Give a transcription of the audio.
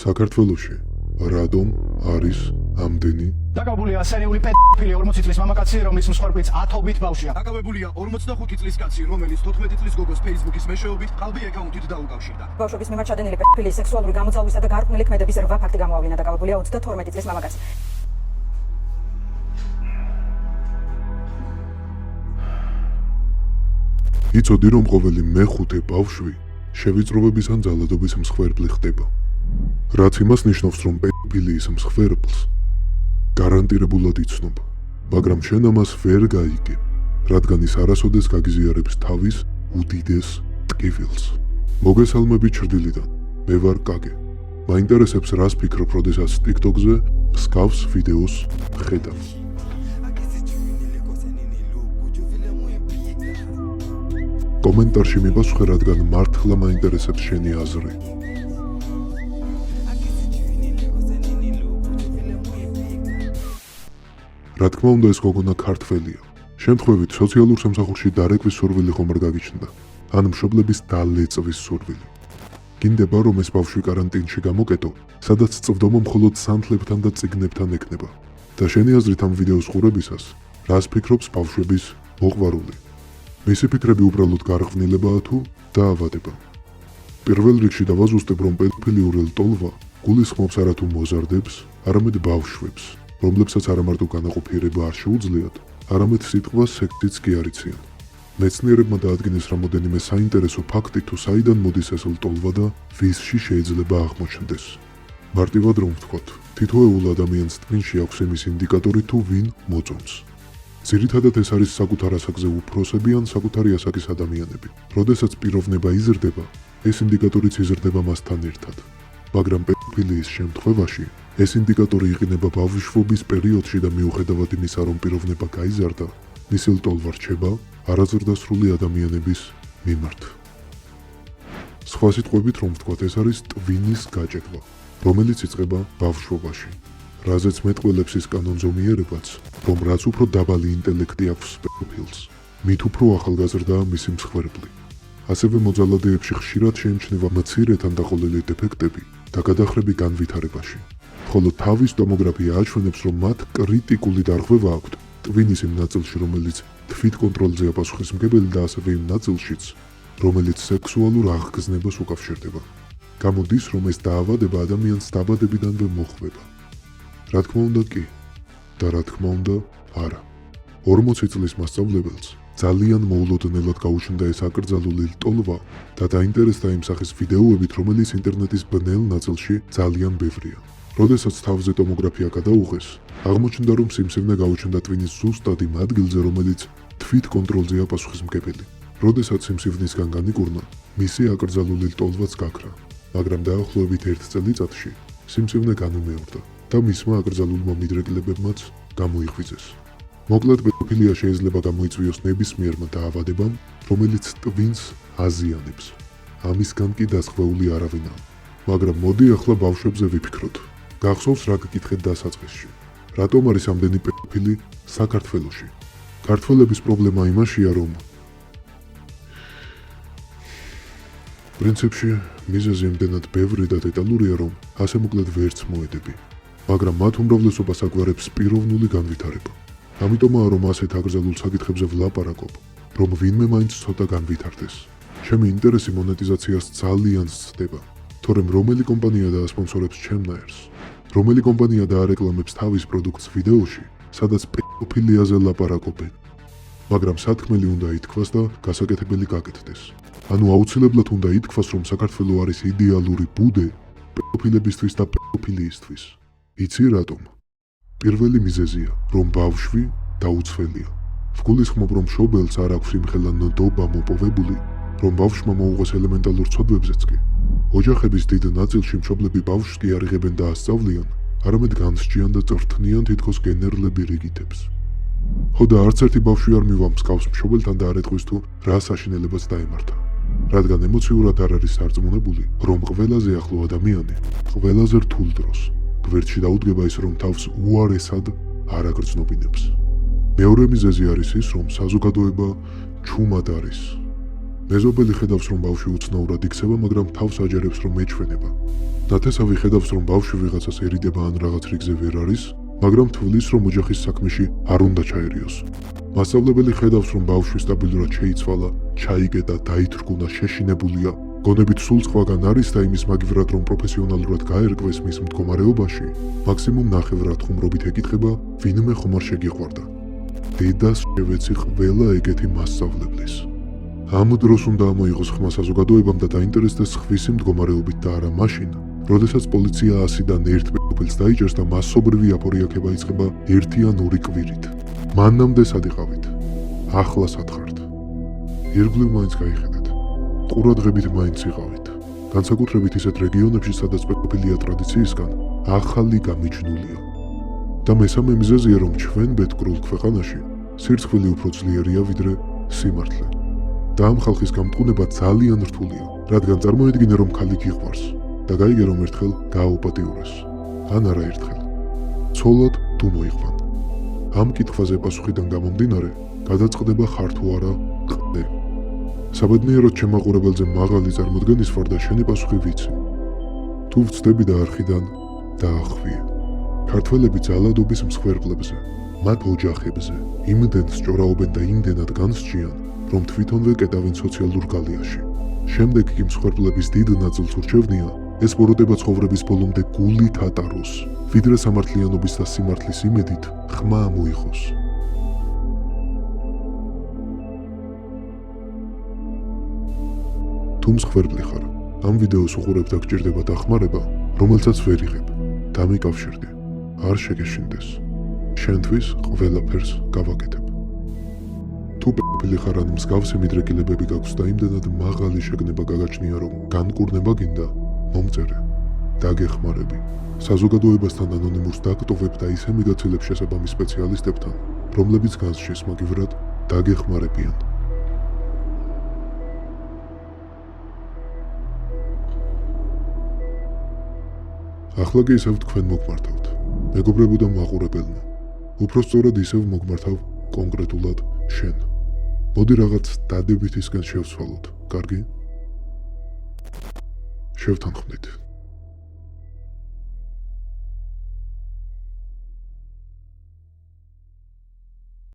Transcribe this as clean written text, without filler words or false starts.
საქართველოში რადომ არის ამდენი დაკავებულია სერიული პედოფილი 40 წლის მამაკაცი, რომლის მსხვერპლიც 10-ობით ბავშვია. დაკავებულია 45 წლის კაცი, რომელიც 14 წლის გოგოს Facebook-ის მეშვეობით ყალბი აკაუნტით დაუკავშირდა. ბავშვების მიმართ ჩადენილი პედოფილის სექსუალური გამოძალვისა და გარკვეული ქმედების რვა ფაქტი გამოავლინა. დაკავებულია 32 წლის მამაკაცი. იცოდი, რომ ყოველი მეხუთე ბავშვი შევიწროვების ან ძალადობის მსხვერპლი ხდება. რაც იმას ნიშნავს, რომ პედოფილის მსხვერპლს გარანტირებულად იცნობ, მაგრამ შენ ამას ვერ გაიგებ, რადგან ის არასოდეს გაგიზიარებს თავის უდიდეს ტკივილს. მოგესალმებით ჩრდილიდან, მე ვარ კაგე. მაინტერესებს რას ფიქრობ, როდესაც TikTok-ზე მსგავს ვიდეოს ხედავ. კომენტარში მიპასუხე, რადგან მართლა მაინტერესებს შენი აზრი. რა თქმა უნდა, ეს გოგონა ქართველია. შემთხვევით სოციალურ სამსახურში დარეკვის სურვილი ხომ არ გაგიჩნდა, ან მშობლების დალეწვის სურვილი. გინდება, რომ ეს ბავშვი კარანტინში გამოკეტო, სადაც წვდომა მხოლოდ სანთლებთან და წიგნებთან ექნება. და შენი აზრით ამ ვიდეოს ყურებისას, რას ფიქრობს ბავშვების მოყვარული? მისი ფიქრები უბრალოდ გარღვნილებაა თუ დაავადება? პირველ რიგში დავაზუსტებ, რომ პედოფილიური ლტოლვა გულისხმობს არა თუ მოზარდებს, არამედ ბავშვებს, რომლებსაც არა მარტო განაყოფიერება არ შეუძლიათ, არამედ სიტყვა სექსიც კი არ იციან. მეცნიერებმა დაადგინეს რამოდენიმე საინტერესო ფაქტი, თუ საიდან მოდის ეს ლტოლვა და ვისში შეიძლება აღმოჩნდეს. მარტივად რომ ვთქვათ, თითოეულ ადამიანს ტვინში აქვს იმის ინდიკატორი, თუ ვინ მოწონს. ძირითადად ეს არის საკუთარ ასაკზე უფროსები ან საკუთარი ასაკის ადამიანები. როდესაც პიროვნება იზრდება, ეს ინდიკატორიც იზრდება მასთან ერთად. მაგრამ პედოფილიის შემთხვევაში ეს ინდიკატორი იყინება ბავშვობის პერიოდში და მიუხედავად იმისა, რომ პიროვნება გაიზარდა, მისი ლტოლვა რჩება არაზრდასრული ადამიანების მიმართ. სხვა სიტყვებით რომ ვთქვათ, ეს არის ტვინის გაჭედვა, რომელიც იწყება ბავშვობაში. რაზეც მეტყველებს ის კანონზომიერებაც, რომ რაც უფრო დაბალი ინტელექტი აქვს პედოფილს, მით უფრო ახალგაზრდაა მისი მსხვერპლი. ასევე მოძალადეებში ხშირად შეიმჩნევა მცირე თანდაყოლილი დეფექტები და გადახრები განვითარებაში. ხოლო თავის ტომოგრაფია აჩვენებს, რომ მათ კრიტიკული დარღვევა აქვთ ტვინის იმ ნაწილში, რომელიც თვითკონტროლზეა პასუხისმგებელი და ასევე იმ ნაწილშიც, რომელიც სექსუალურ აღგზნებას უკავშირდება. გამოდის, რომ ეს დაავადება ადამიანს დაბადებიდანვე მოხვდება. რა თქმა უნდა კი და რა თქმა უნდა არა. 40 წლის მასწავლებელს ძალიან მოულოდნელად გაუჩნდა ეს აკრძალული ლტოლვა და დაინტერესდა იმ სახის ვიდეოებით, რომელიც ინტერნეტის ბნელ ნაწილში ძალიან ბევრია. როდესაც თავზე ტომოგრაფია გადაუღეს, აღმოჩნდა, რომ სიმსივნე გაუჩნდა ტვინის ზუსტად იმ ადგილზე, რომელიც თვითკონტროლზეა პასუხისმგებელი. როდესაც სიმსივნისგან განიკურნა, მისი აკრძალული ლტოლვაც გაქრა, მაგრამ დაახლოებით 1 წელიწადში სიმსივნე განუმეორდა და მისმა აკრძალულმა მიდრეკილებებმაც გამოიღვიძეს. მოკლედ, პედოფილია შეიძლება გამოიწვიოს ნებისმიერმა დაავადებამ, რომელიც ტვინს აზიანებს. ამისგან კი დასხვეული არავინაა. მაგრამ მოდი ახლა ბავშვებზე ვიფიქროთ. გახსოვს რა გკითხეთ დასაწყისში? რატომ არის ამდენი პედოფილი საქართველოში? ქართველების პრობლემა იმაშია, რომ პრინციპში მიზეზი იმდენად ბევრი და დეტალურია, რომ ასე მოკლედ ვერც მოედები. მაგრამ მათ უმრავლესობას აგვარებს პიროვნული განვითარება. ამიტომაა, რომ ასეთ აკრძალულ საკითხებზე ვლაპარაკობ, რომ ვინმე მაინც ცოტა განვითარდეს. ჩემი ინტერესი მონეტიზაციას ძალიან სცდება, თორემ რომელი კომპანია დაასპონსორებს ჩემნაერს, რომელი კომპანია დაარეკლამებს თავის პროდუქტს ვიდეოში, სადაც პედოფილიაზე ლაპარაკობენ. მაგრამ სათქმელი უნდა ითქვას და გასაკეთებელი გაკეთდეს. ანუ აუცილებლად უნდა ითქვას, რომ საქართველო არის იდეალური ბუდე პედოფილებისთვის და პედოფილიისთვის. იცი რატომ? პირველი მიზეზია, რომ ბავშვი დაუცველია. ვგულისხმობ, რომ მშობელს არ აქვს იმხელა ნდობა მოპოვებული, რომ ბავშვმა მოუღოს ელემენტალურ ცოდვებზეც კი. ოჯახების დიდ ნაწილში მშობლები ბავშვს კი არ იღებენ და ასწავლიან, არამედ განსჯიან და წრთნიან თითქოს გენერლები რიგითებს. ხო და არც ერთი ბავშვი არ მივა მსგავს მშობელთან და არ ეტყვის თუ რა საშინელებაც დაემართა. რადგან ემოციურად არ არის სარწმუნებული, რომ ყველაზე ახლო ადამიანი ყველაზე რთულ დროს გვერდში დაუდგება ის, რომ თავს უარესად არ აგრძნობინებს. მეორე მიზეზი არის ის, რომ საზოგადოება ჩუმად არის. მეზობელი ხედავს, რომ ბავშვი უცნაურად იქცევა, მაგრამ თავს აჯერებს, რომ ეჩვენება. ნათესავი ხედავს, რომ ბავშვი ვიღაცას ერიდება ან რაღაც რიგზე ვერ არის, მაგრამ თვლის, რომ ოჯახის საქმეში არ უნდა ჩაერიოს. მასწავლებელი ხედავს, რომ ბავშვი სტაბილურად შეიცვალა, ჩაიგედა, დაითრგუნა, შეშინებულია, გონებით სულ სხვაგან არის და იმის მაგივრად, რომ პროფესიონალურად გაერკვეს მის მდგომარეობაში, მაქსიმუმ ნახევრად ხუმრობით ეკითხება, ვინმე ხომ არ შეგიყვარდა. დედას შევეცი ყველა ეგეთი მასწავლებლის. ამ დროს უნდა ამოიღოს ხმა საზოგადოებამ და დაინტერესდეს ხვისი მდგომარეობით და არა მაშინ, როდესაც პოლიცია 100-დან 1 პედოფილს დაიჭერს და მასობრივი აპორიაქება იწყება 1 ან 2 კვირით. მანამდე სად იყავით? ახლა სად ხართ? ირგვლივ მაინც გაიხედეთ. ყურადღებით მაინც იყავით. განსაკუთრებით ისეთ რეგიონებში, სადაც პედოფილია ტრადიციისგან ახალი გამიჯნულია. და მესამე მიზეზია, რომ ჩვენ ბედკრულ ქვეყანაში სირცხვილი უფრო ძლიერია ვიდრე სიმართლე. და ამ ხალხის გამტყუნება ძალიან რთულია, რადგან წარმოედგინე, რომ ქალი გიყვარს და გაიგე, რომ ერთხელ გააუპატიურეს. ან არა ერთხელ. ცოლად თუ მოიყვან. ამ კითხვაზე პასუხიდან გამომდინარე, გადაწყდება ხარ თუ არა ყდე. საბედნიეროდ შემაყურებელზე მაღალი წარმოდგენის ვარ და შენი პასუხი ვიცი. თუ ვწდები და არხიდან დაახვიე. ქართველები ძალადობის მსხვერპლებზე, მათ ოჯახებზე, იმდენ სწორაობენ და იმდენად განსჯიან, რომ თვითონვე კეტავენ სოციალურ გალიაში. შემდეგ კი მსხვერპლების დიდ ნაწილს ურჩევნია, ეს ბოროტება ცხოვრების ბოლომდე გულით ატაროს, ვიდრე სამართლიანობის და სიმართლის იმედით ხმა მოიხოს. თუ მსხვერპლი ხარ, ამ ვიდეოს უყურებ და გჭირდება დახმარება, რომელსაც ვერ იღებ, დამიკავშირდე, არ შეგეშინდეს. შენთვის ყველაფერს გავაკეთებ. თუ პედოფილი ხარ ან მსგავსი მიდრეკილებები გაქვს და იმდენად მაღალი შეგნება გაგაჩნია, რომ განკურნება გინდა, მომწერე, დაგეხმარები. საზოგადოებასთან ანონიმურს დაგტოვებ და ისე მიგაცილებ შესაბამის სპეციალისტებთან, რომლებიც განსჯეს მაგივრად დაგეხმარებიან. ახლა კი ისევ თქვენ მოგმართავთ. მეგობრებო და მაყურებელნო, უფრო სწორად ისევ მოგმართავ კონკრეტულად შენ. მოდი რაღაც დადებითისკენ შევცვალოთ, კარგი? შევთანხმდით.